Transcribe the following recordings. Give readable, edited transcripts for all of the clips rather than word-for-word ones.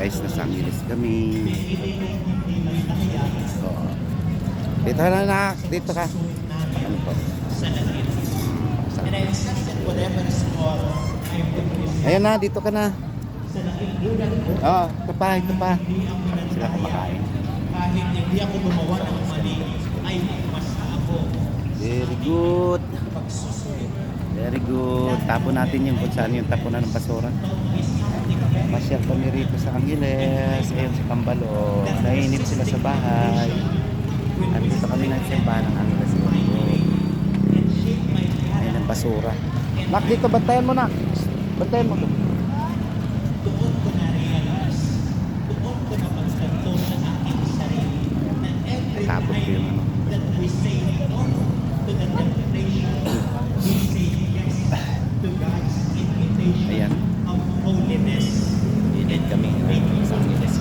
guys, nasa Angeles kami. So, dito na, dito ka. Ano po? Ayan na, dito ka na. Oh, ito pa. Sila kumakain. Kahit hindi ako gumawa ng mali, ay mas ako. Very good. Pagsusunod. Very good. Tapon natin yung kung saan yung tapunan ng basura. Masyal kami rito sa Angeles. Ayun si Kambalo. Nainip sila sa bahay. Nandito kami ng simbahan ng Angeles. Ayun ang basura. Nak, dito bantayan mo na. Bantayan mo to. Doon ko na-realize, doon ko na pagkanto sa aking sarili na every Tapos ko yung ano. that we say no to the temptation, we say yes to God's invitation Ayan. of holiness. Init kami sa Angeles.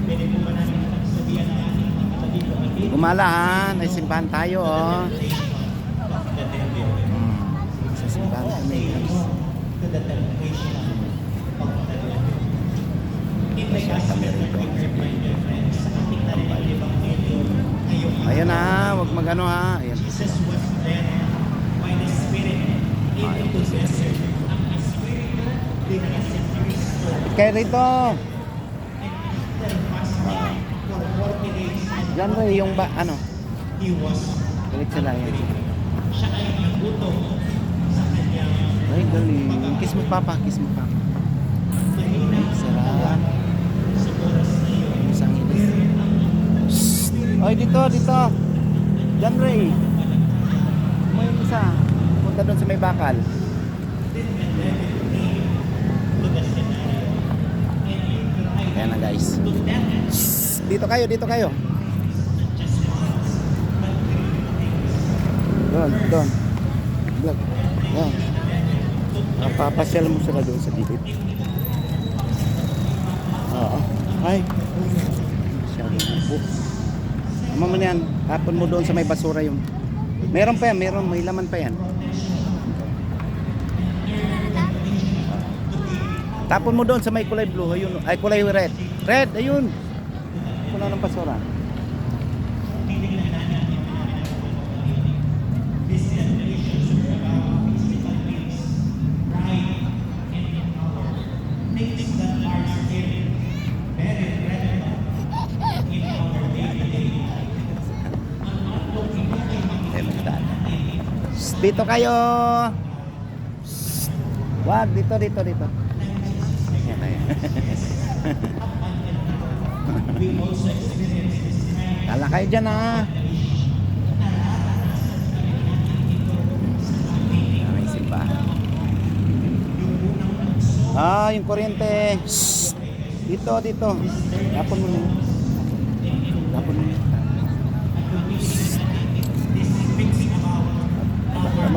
Pwede po ba namin pagsabihan ng ating mga kapatid? Gumala ha. May simbahan tayo oh. The devil. Sa simbahan kami. To the temptation of the devil. In the gospel scripture, my dear friends, sa ating narinig Ebanghelyo ngayong Ayan ha. Huwag magano ha. Ayan. Jesus was led by the Spirit into the desert. Ang Espiritu dinala si Cristo Kaya rito. and after fasting for 40 days and Diyan rin yung ba, ano. he was Balik sila yan. siya ay nagutom sa kanyang Ay, galing. Kiss mo papa. Kiss mo papa. mahina Sarap. sa oras na iyon. Isang ilis. Ay, dito. Diyan rin. May isa. Punta doon sa may bakal. Ayan na guys. Dito kayo. Doon. Vlog. Yan. Papasyal mo sila doon sa gilid. Oo. Ay. Masyadong po. Ama mo na yan. Tapon mo doon sa may basura yung. Meron pa yan. May laman pa yan. Tapon mo doon sa may kulay blue. Ayun. Ay, kulay red. Red, ayun. Puno ng basura. Dito kayo. Wag, dito. Ayan, ayan. Kala kayo dyan ha. May simbahan. Yung kuryente. Dito. Tapon mo.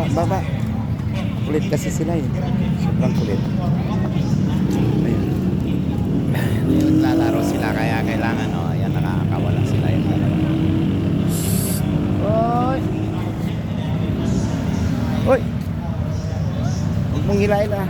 Baba. Kulit kasi sila eh. Sobrang kulit. Ayun. Naglalaro sila kaya kailangan ayan, nakakawala sila yung dalawa. Oy! Huwag mong hilahin ah.